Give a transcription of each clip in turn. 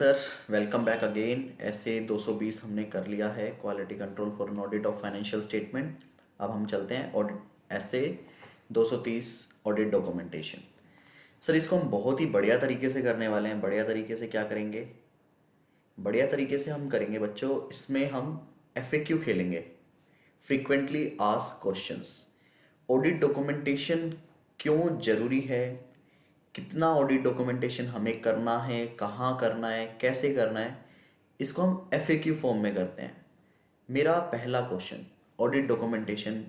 Sir, welcome back again. ऐसे 220 हमने कर लिया है, quality control for an audit of financial statement. अब हम चलते हैं ऑडिट ऐसे 230 ऑडिट डॉक्यूमेंटेशन। सर, इसको हम बहुत ही बढ़िया तरीके से करने वाले हैं। बढ़िया तरीके से क्या करेंगे? बढ़िया तरीके से हम करेंगे बच्चों, इसमें हम एफएक्यू खेलेंगे, frequently asked questions. Audit documentation क्यों ज़रूरी है, कितना ऑडिट डॉक्यूमेंटेशन हमें करना है, कहाँ करना है, कैसे करना है, इसको हम एफएक्यू फॉर्म में करते हैं। मेरा पहला question, audit documentation.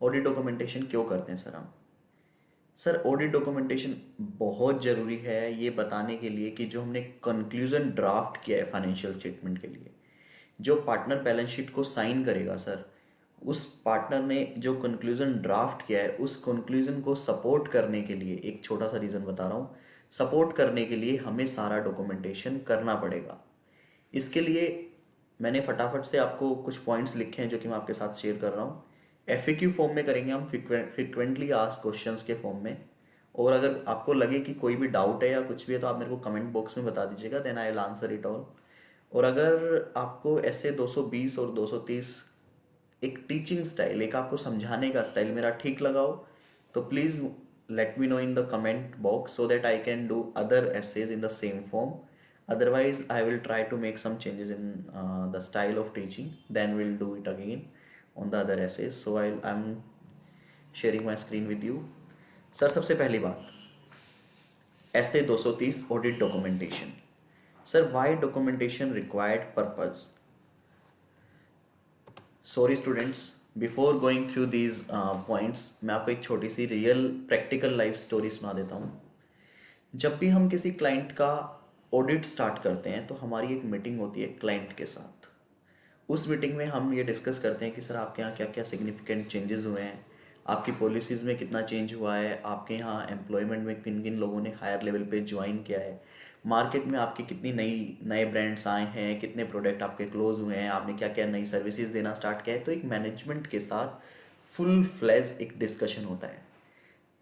Audit documentation क्यों करते हैं सर हम? सर, ऑडिट डॉक्यूमेंटेशन बहुत ज़रूरी है ये बताने के लिए कि जो हमने कंक्लूजन ड्राफ्ट किया है फाइनेंशियल स्टेटमेंट के लिए, जो पार्टनर बैलेंस शीट को साइन करेगा सर, उस पार्टनर ने जो कंक्लूजन ड्राफ्ट किया है उस कंक्लूजन को सपोर्ट करने के लिए, एक छोटा सा रीज़न बता रहा हूँ, सपोर्ट करने के लिए हमें सारा डॉक्यूमेंटेशन करना पड़ेगा। इसके लिए मैंने फटाफट से आपको कुछ पॉइंट्स लिखे हैं जो कि मैं आपके साथ शेयर कर रहा हूँ। एफएक्यू फॉर्म में करेंगे हम, फ्रिक्वेंटली आस्क्ड क्वेश्चंस के फॉर्म में। और अगर आपको लगे कि कोई भी डाउट है या कुछ भी है तो आप मेरे को कमेंट बॉक्स में बता दीजिएगा, then I will answer it all. और अगर आपको ऐसे 220 और 230 एक टीचिंग स्टाइल, एक आपको समझाने का स्टाइल मेरा ठीक लगा हो तो please let me know in the comment box so that I can do other essays in the same form. Otherwise, I will try to make some changes in the style of teaching. Then we'll do it again on the other essays. So I'm sharing my screen with you. Sir, सबसे पहली बात, ऐसे 230 audit documentation. Sir, why documentation required purpose? Sorry students, before going through these points मैं आपको एक छोटी सी real practical life story सुना देता हूँ। जब भी हम किसी क्लाइंट का ऑडिट स्टार्ट करते हैं तो हमारी एक मीटिंग होती है क्लाइंट के साथ। उस मीटिंग में हम ये डिस्कस करते हैं कि सर आपके यहाँ क्या क्या सिग्निफिकेंट चेंजेस हुए हैं, आपकी पॉलिसीज़ में कितना चेंज हुआ है, आपके यहाँ एम्प्लॉयमेंट में किन किन लोगों ने हायर लेवल पे ज्वाइन किया है, मार्केट में आपकी कितनी नए ब्रांड्स आए हैं, कितने प्रोडक्ट आपके क्लोज हुए हैं, आपने क्या क्या नई सर्विसेज देना स्टार्ट किया है। तो एक मैनेजमेंट के साथ फुल फ्लैज एक डिस्कशन होता है।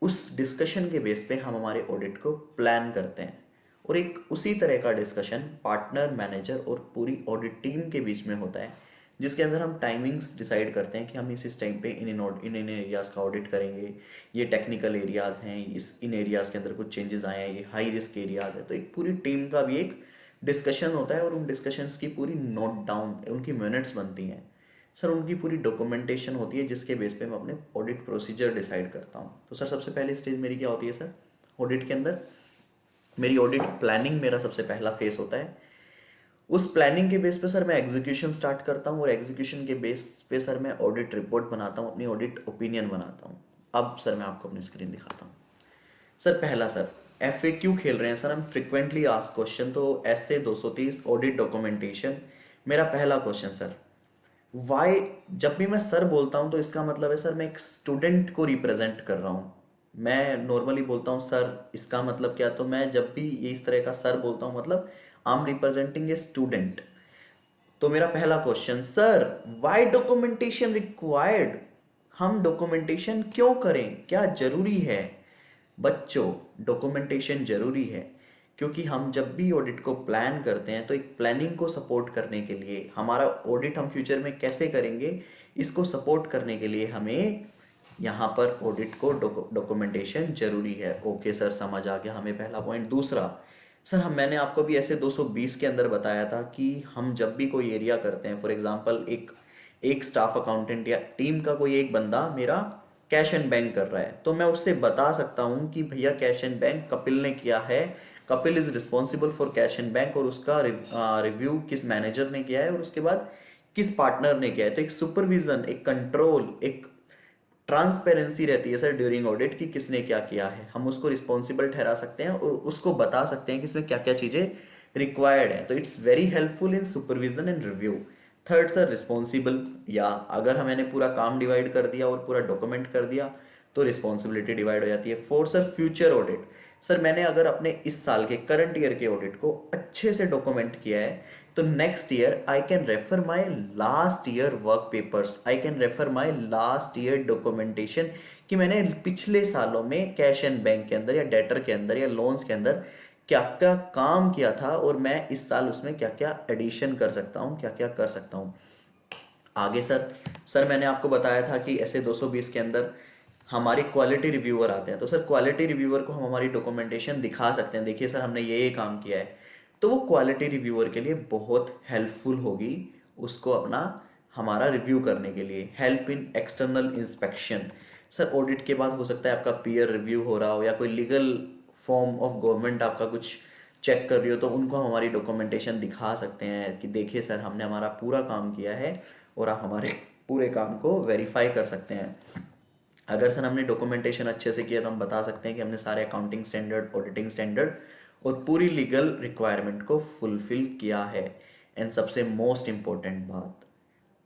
उस डिस्कशन के बेस पे हम हमारे ऑडिट को प्लान करते हैं। और एक उसी तरह का डिस्कशन पार्टनर, मैनेजर और पूरी ऑडिट टीम के बीच में होता है, जिसके अंदर हम टाइमिंग्स डिसाइड करते हैं कि हम इस टाइम पे इन एरियाज़ का ऑडिट करेंगे। ये टेक्निकल एरियाज़ हैं, इन एरियाज़ के अंदर कुछ चेंजेस आए हैं, ये हाई रिस्क एरियाज़ है। तो एक पूरी टीम का भी एक डिस्कशन होता है और उन डिस्कशंस की पूरी नोट डाउन, उनकी मिनट्स बनती हैं सर, उनकी पूरी डॉक्यूमेंटेशन होती है, जिसके बेस पे मैं अपने ऑडिट प्रोसीजर डिसाइड करता हूँ। तो सर, सबसे पहली स्टेज मेरी क्या होती है सर ऑडिट के अंदर? मेरी ऑडिट प्लानिंग मेरा सबसे पहला फेस होता है। उस प्लानिंग के बेस पे सर मैं एग्जीक्यूशन स्टार्ट करता हूँ और एग्जीक्यूशन के बेस पे सर मैं ऑडिट रिपोर्ट बनाता हूँ, अपनी ऑडिट ओपिनियन बनाता हूँ। अब सर मैं आपको अपनी स्क्रीन दिखाता हूँ। सर, पहला सर एफएक्यू खेल रहे हैं सर हम, फ्रिक्वेंटली आस्क्ड क्वेश्चन। तो ऐसे 230 ऑडिट डॉक्यूमेंटेशन। मेरा पहला क्वेश्चन सर, वाई? जब भी मैं सर बोलता हूँ तो इसका मतलब है सर मैं एक स्टूडेंट को रिप्रेजेंट कर रहा हूँ। मैं नॉर्मली बोलता हूँ सर, इसका मतलब क्या? तो मैं जब भी ये इस तरह का सर बोलता हूँ मतलब I am representing a student. तो मेरा पहला question sir, why documentation required? हम डॉक्यूमेंटेशन क्यों करें, क्या जरूरी है? बच्चों, डॉक्यूमेंटेशन जरूरी है क्योंकि हम जब भी ऑडिट को प्लान करते हैं तो एक प्लानिंग को सपोर्ट करने के लिए, हमारा ऑडिट हम फ्यूचर में कैसे करेंगे इसको सपोर्ट करने के लिए हमें यहाँ पर ऑडिट को डॉक्यूमेंटेशन जरूरी है। ओके सर, समझ आ गया हमें पहला पॉइंट। दूसरा सर, हम मैंने आपको भी ऐसे 220 के अंदर बताया था कि हम जब भी कोई एरिया करते हैं, फॉर एग्जांपल एक एक स्टाफ अकाउंटेंट या टीम का कोई एक बंदा मेरा कैश एंड बैंक कर रहा है, तो मैं उससे बता सकता हूँ कि भैया कैश एंड बैंक कपिल ने किया है, Kapil is responsible for cash and bank, और उसका रिव्यू किस मैनेजर ने किया है और उसके बाद किस पार्टनर ने किया है। तो एक सुपरविजन, एक कंट्रोल, एक ट्रांसपेरेंसी रहती है सर ड्यूरिंग ऑडिट कि किसने क्या किया है। हम उसको रिस्पॉन्सिबल ठहरा सकते हैं और उसको बता सकते हैं कि इसमें क्या क्या चीज़ें रिक्वायर्ड है। तो it's very helpful in supervision and review. Third sir, responsible, या अगर हम मैंने पूरा काम डिवाइड कर दिया और पूरा डॉक्यूमेंट कर दिया तो रिस्पॉन्सिबिलिटी डिवाइड हो जाती है। Fourth sir, future audit. Sir, मैंने अगर अपने इस साल के करंट ईयर के ऑडिट को अच्छे से डॉक्यूमेंट किया है तो next year I can refer my last year work papers, I can refer my last year documentation कि मैंने पिछले सालों में कैश एंड बैंक के अंदर या डेटर के अंदर या लोन्स के अंदर क्या क्या काम किया था और मैं इस साल उसमें क्या क्या एडिशन कर सकता हूँ, क्या क्या कर सकता हूँ। आगे सर मैंने आपको बताया था कि ऐसे 220 के अंदर हमारी क्वालिटी रिव्यूअर आते हैं, तो सर क्वालिटी रिव्यूअर को हम हमारी डॉक्यूमेंटेशन दिखा सकते हैं, देखिए सर हमने ये काम किया है। तो वो क्वालिटी रिव्यूअर के लिए बहुत हेल्पफुल होगी, उसको अपना हमारा रिव्यू करने के लिए। Help in external inspection, sir audit के बाद हो सकता है आपका पीयर रिव्यू हो रहा हो या कोई लीगल फॉर्म ऑफ गवर्नमेंट आपका कुछ चेक कर रही हो, तो उनको हम हमारी डॉक्यूमेंटेशन दिखा सकते हैं कि देखिए सर हमने हमारा पूरा काम किया है, और आप हमारे पूरे काम को वेरीफाई कर सकते हैं। अगर सर हमने डॉक्यूमेंटेशन अच्छे से किया तो हम बता सकते हैं कि हमने सारे अकाउंटिंग स्टैंडर्ड, ऑडिटिंग स्टैंडर्ड और पूरी लीगल रिक्वायरमेंट को फुलफिल किया है। एंड सबसे मोस्ट इम्पोर्टेंट बात,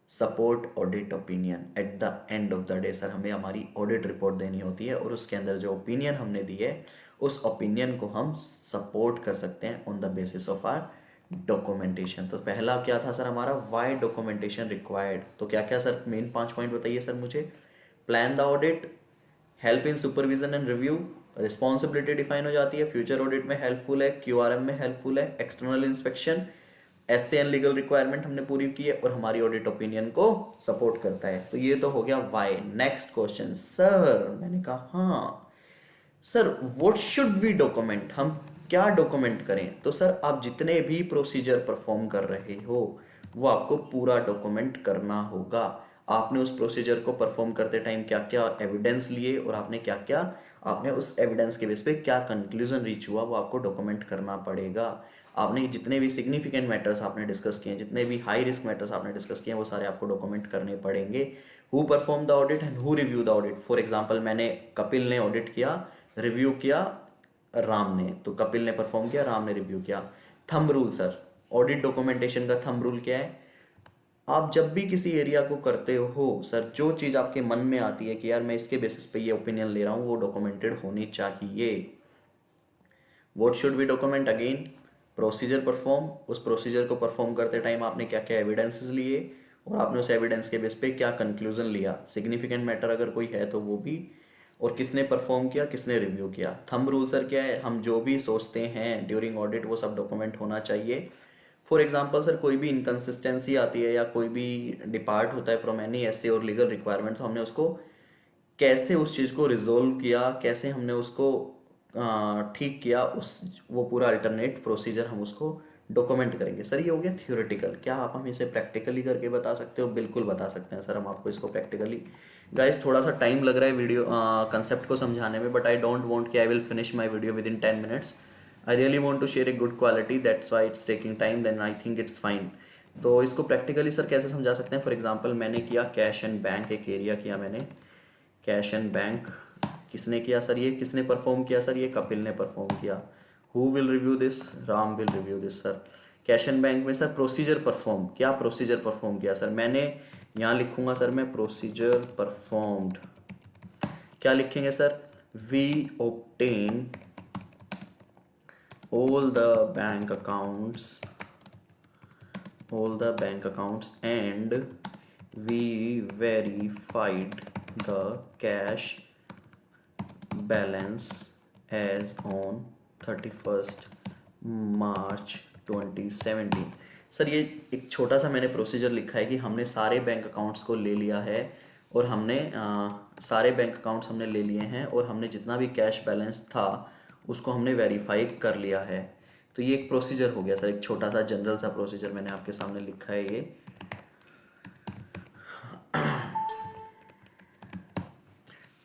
support audit opinion at the end of the day. Sir हमें हमारी ऑडिट रिपोर्ट देनी होती है और उसके अंदर जो ओपिनियन हमने दी है उस ओपिनियन को हम सपोर्ट कर सकते हैं on the basis of our documentation. तो पहला क्या था सर हमारा, वाई डॉक्यूमेंटेशन रिक्वायर्ड। तो क्या क्या सर मेन 5 पॉइंट बताइए सर मुझे। Plan the audit, help in supervision and review, responsibility define हो जाती है, फ्यूचर ऑडिट में हेल्पफुल है, क्यूआरएम में हेल्पफुल है, external inspection, SA and legal requirement हमने पूरी की है, और हमारी ऑडिट ओपिनियन को सपोर्ट करता है। तो ये तो हो गया वाई। नेक्स्ट क्वेश्चन सर, मैंने कहा हाँ sir what should we document, हम क्या डॉक्यूमेंट करें। तो सर आप जितने भी प्रोसीजर परफॉर्म कर रहे हो वो आपको पूरा डॉक्यूमेंट करना होगा। आपने उस प्रोसीजर को परफॉर्म करते टाइम क्या क्या एविडेंस लिए और आपने क्या क्या, आपने उस एविडेंस के बेस पे क्या कंक्लूजन रीच हुआ, वो आपको डॉक्यूमेंट करना पड़ेगा। आपने जितने भी सिग्निफिकेंट मैटर्स आपने डिस्कस किए, जितने भी हाई रिस्क मैटर्स आपने डिस्कस किए, वो सारे आपको डॉक्यूमेंट करने पड़ेंगे। Who perform the audit and who review the audit. For example मैंने, कपिल ने ऑडिट किया, रिव्यू किया राम ने, तो कपिल ने परफॉर्म किया, राम ने रिव्यू किया। Thumb rule sir, audit documentation का थंब रूल क्या है। आप जब भी किसी एरिया को करते हो सर, जो चीज़ आपके मन में आती है कि यार मैं इसके बेसिस पे ये ओपिनियन ले रहा हूँ, वो डॉक्यूमेंटेड होनी चाहिए। What should we document, again procedure perform, उस प्रोसीजर को परफॉर्म करते टाइम आपने क्या क्या एविडेंसेस लिए और आपने उस एविडेंस के बेस पे क्या कंक्लूजन लिया, सिग्निफिकेंट मैटर अगर कोई है तो वो भी, और किसने परफॉर्म किया, किसने रिव्यू किया। थंब रूल सर क्या है, हम जो भी सोचते हैं ड्यूरिंग ऑडिट वो सब डॉक्यूमेंट होना चाहिए। फॉर एग्जाम्पल सर कोई भी इनकन्सिस्टेंसी आती है या कोई भी डिपार्ट होता है फ्रॉम एनी एसए और लीगल रिक्वायरमेंट, तो हमने उसको कैसे उस चीज़ को रिजोल्व किया, कैसे हमने उसको ठीक किया, उस वो पूरा अल्टरनेट प्रोसीजर हम उसको डॉक्यूमेंट करेंगे। सर ये हो गया थियोरेटिकल, क्या आप हमें इसे प्रैक्टिकली करके बता सकते हो। बिल्कुल बता सकते हैं सर हम आपको इसको प्रैक्टिकली। गाइस थोड़ा सा टाइम लग रहा है वीडियो कंसेप्ट को समझाने में, बट आई डोंट वांट कि I will finish my video within 10 minutes. I really want to share a good quality, that's why it's taking time, then I think it's fine. तो इसको practically sir कैसे समझा सकते हैं। For example मैंने किया cash and bank, एक area किया मैंने कैश एंड बैंक। किसने किया सर, ये किसने परफॉर्म किया सर, ये कपिल ने परफॉर्म किया। Who will review this, Ram will review this sir. Cash and bank में सर प्रोसीजर परफॉर्म, क्या प्रोसीजर परफॉर्म किया सर मैंने, यहाँ लिखूंगा सर मैं प्रोसीजर परफॉर्म्ड। क्या लिखेंगे sir, we obtain all the bank accounts, all the bank accounts and we verified the cash balance as on 31st March 2017। Sir ये एक छोटा सा मैंने प्रोसीजर लिखा है कि हमने सारे बैंक अकाउंट्स को ले लिया है और हमने सारे बैंक अकाउंट्स हमने ले लिए हैं और हमने जितना भी कैश बैलेंस था उसको हमने वेरीफाई कर लिया है। तो ये एक प्रोसीजर हो गया सर, एक छोटा सा जनरल सा प्रोसीजर मैंने आपके सामने लिखा है ये।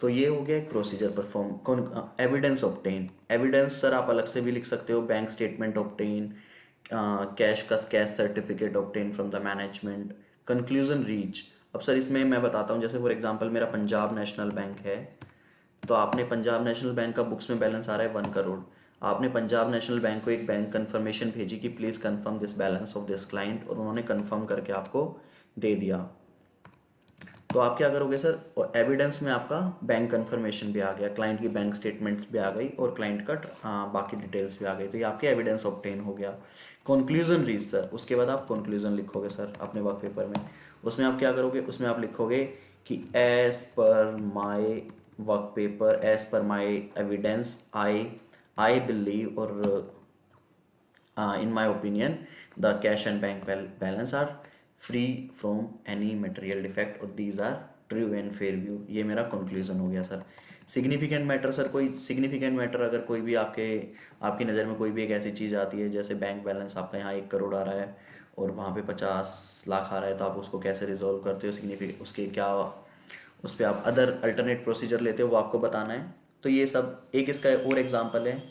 तो ये हो गया एक प्रोसीजर परफॉर्म। कौन, एविडेंस ऑब्टेन, एविडेंस सर आप अलग से भी लिख सकते हो, बैंक स्टेटमेंट ऑब्टेन, कैश का cash certificate obtain from the management, conclusion reach. अब सर इसमें मैं बताता हूँ, जैसे फॉर एग्जांपल मेरा पंजाब नेशनल बैंक है, तो आपने पंजाब नेशनल बैंक का बुक्स में बैलेंस आ रहा है 1 करोड़। आपने पंजाब नेशनल बैंक को एक बैंक कन्फर्मेशन भेजी कि please confirm this balance of this client, और उन्होंने कन्फर्म करके आपको दे दिया। तो आप क्या करोगे सर, और एविडेंस में आपका बैंक कन्फर्मेशन भी आ गया, क्लाइंट की बैंक स्टेटमेंट्स भी आ गई और क्लाइंट का बाकी डिटेल्स भी आ गई, तो ये आपके एविडेंस ऑब्टेन हो गया। कंक्लूजन रीच सर, उसके बाद आप कंक्लूजन लिखोगे सर अपने वर्क पेपर में। उसमें आप क्या करोगे, उसमें आप लिखोगे कि as per my work paper, as per my evidence, I believe, और in my opinion, the cash and bank balance are free from any material defect और these are true and fair view. ये मेरा conclusion हो गया sir. Significant matter sir, कोई significant matter अगर कोई भी आपकी नज़र में कोई भी एक ऐसी चीज़ आती है, जैसे बैंक बैलेंस आपका यहाँ 1 करोड़ आ रहा है और वहाँ पे 50 लाख आ रहा है, तो आप उसको कैसे रिजॉल्व करते हो, सिग्निफिक उसके क्या, उस पर आप अदर अल्टरनेट प्रोसीजर लेते हो, वो आपको बताना है. तो ये सब एक इसका और एग्जांपल है.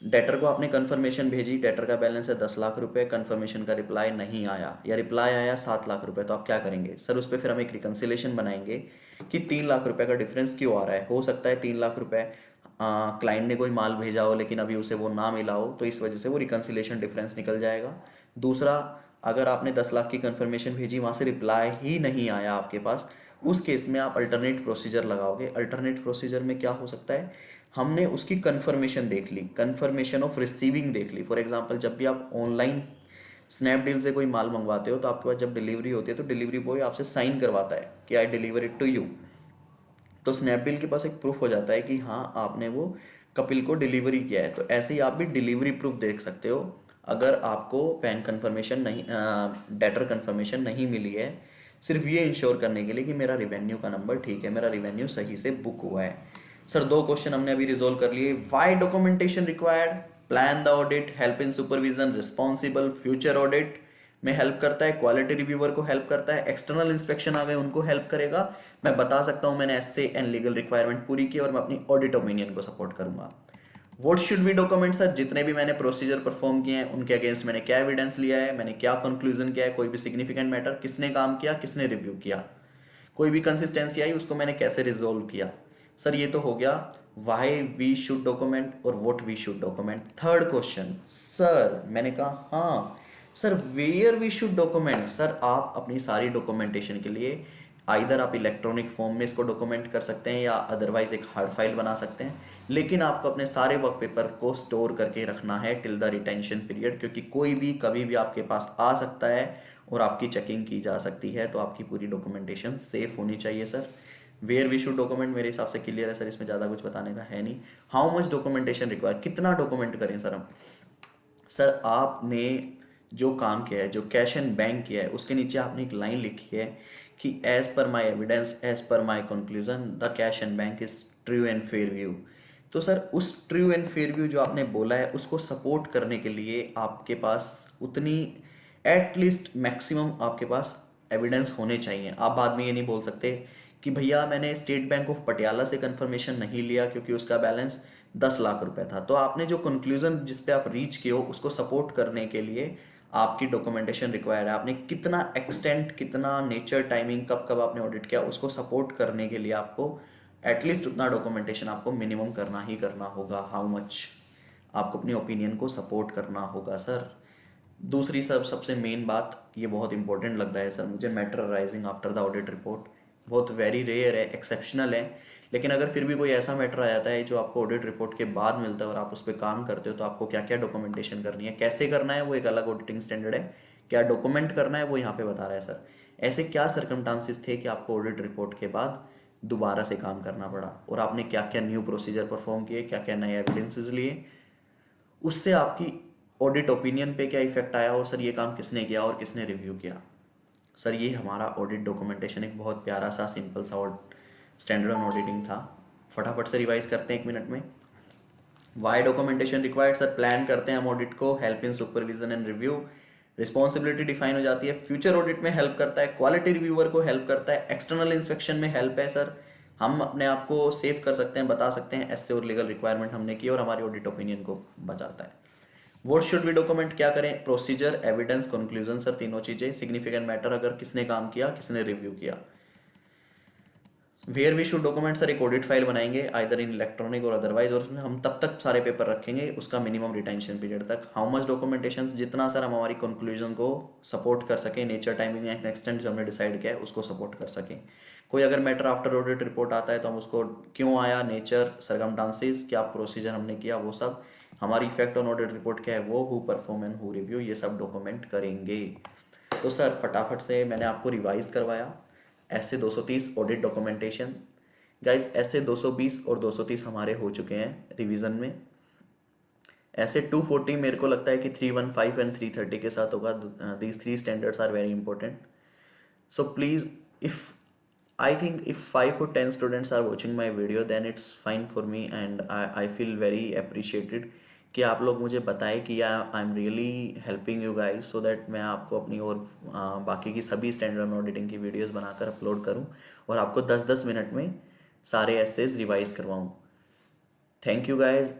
डेटर को आपने कंफर्मेशन भेजी, डेटर का बैलेंस है 10 लाख रुपए, कंफर्मेशन का रिप्लाई नहीं आया या रिप्लाई आया 7 लाख रुपए, तो आप क्या करेंगे सर? उस पर फिर हम एक रिकन्सिलेशन बनाएंगे कि 3 लाख रुपए का डिफरेंस क्यों आ रहा है. हो सकता है 3 लाख रुपए क्लाइंट ने कोई माल भेजा हो लेकिन अभी उसे वो ना मिला हो, तो इस वजह से वो रिकन्सिलेशन डिफरेंस निकल जाएगा. दूसरा, अगर आपने 10 लाख की कंफर्मेशन भेजी, वहाँ से रिप्लाई ही नहीं आया आपके पास, उस केस में आप अल्टरनेट प्रोसीजर लगाओगे. अल्टरनेट प्रोसीजर में क्या हो सकता है, हमने उसकी कंफर्मेशन देख ली, कंफर्मेशन ऑफ रिसीविंग देख ली. फॉर एग्जांपल, जब भी आप ऑनलाइन स्नैपडील से कोई माल मंगवाते हो, तो आपके पास जब डिलीवरी होती है तो डिलीवरी बॉय आपसे साइन करवाता है कि I deliver it to you. तो स्नैपडील के पास एक प्रूफ हो जाता है कि हाँ, आपने वो कपिल को डिलीवरी किया है. तो ऐसे ही आप भी डिलीवरी प्रूफ देख सकते हो अगर आपको बैंक कंफर्मेशन नहीं, डेटर कंफर्मेशन नहीं मिली है, सिर्फ ये इंश्योर करने के लिए कि मेरा रिवेन्यू का नंबर ठीक है, मेरा रिवेन्यू सही से बुक हुआ है. सर 2 क्वेश्चन हमने अभी रिजोल्व कर लिए. Why documentation required? Plan the audit, help in supervision, responsible, future audit में हेल्प करता है, क्वालिटी रिव्यूअर को हेल्प करता है, एक्सटर्नल इंस्पेक्शन आ गए उनको हेल्प करेगा. मैं बता सकता हूं मैंने एसए एंड लीगल रिक्वायरमेंट पूरी की और मैं अपनी ऑडिट ओपिनियन को सपोर्ट करूंगा. What should be document sir? जितने भी मैंने प्रोसीजर परफॉर्म किए हैं उनके अगेंस्ट मैंने क्या एविडेंस लिया है, मैंने क्या कंक्लूजन किया है, कोई भी सिग्निफिकेंट मैटर, किसने काम किया, किसने रिव्यू किया, कोई भी कंसिस्टेंसी आई उसको मैंने कैसे रिजोल्व किया. सर ये तो हो गया वाई वी शुड डॉक्यूमेंट और what we should document. Third question sir, मैंने कहा हाँ sir, where we should document. Sir आप अपनी सारी डॉक्यूमेंटेशन के लिए आइदर आप इलेक्ट्रॉनिक फॉर्म में इसको डॉक्यूमेंट कर सकते हैं या अदरवाइज एक हार्ड फाइल बना सकते हैं, लेकिन आपको अपने सारे वर्क पेपर को स्टोर करके रखना है टिल द रिटेंशन पीरियड, क्योंकि कोई भी कभी भी आपके पास आ सकता है और आपकी चेकिंग की जा सकती है. तो आपकी पूरी डॉक्यूमेंटेशन सेफ होनी चाहिए sir. Where we should document मेरे हिसाब से क्लियर है सर, इसमें ज़्यादा कुछ बताने का है नहीं. हाउ मच डॉक्यूमेंटेशन रिक्वायर, कितना डॉक्यूमेंट करें सर हम? सर आपने जो काम किया है, जो कैश एंड बैंक किया है, उसके नीचे आपने एक लाइन लिखी है कि as per my evidence, as per my conclusion, the cash and bank is true and fair view. तो सर उस ट्रू एंड फेयर व्यू जो आपने बोला है उसको सपोर्ट करने के लिए आपके पास उतनी एटलीस्ट मैक्सिमम आपके पास एविडेंस होने चाहिए. आप बाद में ये नहीं बोल सकते कि भैया मैंने स्टेट बैंक ऑफ पटियाला से कंफर्मेशन नहीं लिया क्योंकि उसका बैलेंस 10 लाख रुपए था. तो आपने जो कंक्लूजन जिस पे आप रीच किए हो उसको सपोर्ट करने के लिए आपकी डॉक्यूमेंटेशन रिक्वायर्ड है. आपने कितना एक्सटेंट, कितना नेचर, टाइमिंग, कब कब आपने ऑडिट किया, उसको सपोर्ट करने के लिए आपको एटलीस्ट उतना डॉक्यूमेंटेशन आपको मिनिमम करना ही करना होगा. हाउ मच आपको अपनी ओपिनियन को सपोर्ट करना होगा सर. दूसरी सर सबसे मेन बात, ये बहुत इंपॉर्टेंट लग रहा है सर मुझे, matter arising after the audit report. बहुत वेरी रेयर है, एक्सेप्शनल है, लेकिन अगर फिर भी कोई ऐसा मैटर आ जाता है जो आपको ऑडिट रिपोर्ट के बाद मिलता है और आप उस पर काम करते हो, तो आपको क्या क्या डॉक्यूमेंटेशन करनी है, कैसे करना है, वो एक अलग ऑडिटिंग स्टैंडर्ड है. क्या डॉक्यूमेंट करना है वो यहाँ पे बता रहा है सर. ऐसे क्या सर्कमस्टांसिस थे कि आपको ऑडिट रिपोर्ट के बाद दोबारा से काम करना पड़ा और आपने क्या क्या न्यू प्रोसीजर परफॉर्म किए, क्या क्या नए एविडेंसेस लिए, उससे आपकी ऑडिट ओपिनियन पे क्या इफेक्ट आया, और सर ये काम किसने किया और किसने रिव्यू किया. सर ये हमारा ऑडिट डॉक्यूमेंटेशन एक बहुत प्यारा सा सिंपल सा और स्टैंडर्ड ऑन ऑडिटिंग था. फटाफट से रिवाइज करते हैं 1 मिनट में. Why documentation required sir, plan करते हैं हम ऑडिट को, help in supervision and review, responsibility define हो जाती है, फ्यूचर ऑडिट में हेल्प करता है, क्वालिटी रिव्यूअर को हेल्प करता है, एक्सटर्नल इंस्पेक्शन में हेल्प है सर. हम अपने आप को सेव कर सकते हैं, बता सकते हैं एसए और लीगल रिक्वायरमेंट हमने की और हमारी ऑडिट ओपिनियन को बचाता है. व्हाट शुड वी डॉक्यूमेंट, क्या करें, प्रोसीजर, एविडेंस, कंक्लूजन सर, तीनों चीजें. सिग्निफिकेंट मैटर, अगर किसने काम किया, किसने रिव्यू किया. Where we should document sir, एक ऑडिट फाइल बनाएंगे either in electronic or otherwise, और उसमें हम तब तक सारे पेपर रखेंगे उसका मिनिमम रिटेंशन पीरियड तक. हाउ मच डॉक्यूमेंटेशन, जितना सर हम हमारी कंक्लूजन को सपोर्ट कर सकें, नेचर, टाइमिंग एंड एक्सटेंट जो हमने डिसाइड किया है उसको सपोर्ट कर सकें. कोई अगर मैटर आफ्टर ऑडिट रिपोर्ट आता है तो हम उसको क्यों आया, नेचर, सरकमस्टांसिस, क्या प्रोसीजर हमने किया, वो सब, हमारी इफेक्ट ऑन ऑडिट रिपोर्ट क्या है वो, who perform and who review, ये सब डॉक्यूमेंट करेंगे. तो सर फटाफट से मैंने आपको रिवाइज करवाया. ऐसे 230 ऑडिट डॉक्यूमेंटेशन गाइज, ऐसे 220 और 230 हमारे हो चुके हैं रिवीजन में. ऐसे 240 मेरे को लगता है कि 315 एंड 330 के साथ होगा. These three standards are very important. So please, if I think if 5 or 10 students are watching my video, then it's fine for me, and I feel very appreciated कि आप लोग मुझे बताएं कि I am really helping you guys, so that मैं आपको अपनी और बाकी की सभी स्टैंडर्ड ऑडिटिंग की वीडियोस बनाकर अपलोड करूं और आपको 10-10 मिनट में सारे एसेज रिवाइज करवाऊं. Thank you guys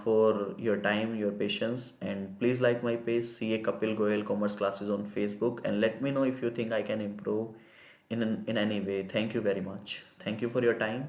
for your time, your patience, and please like my page CA Kapil Goyal Commerce Classes on Facebook, and let me know if you think I can improve in any way. Thank you very much. Thank you for your time.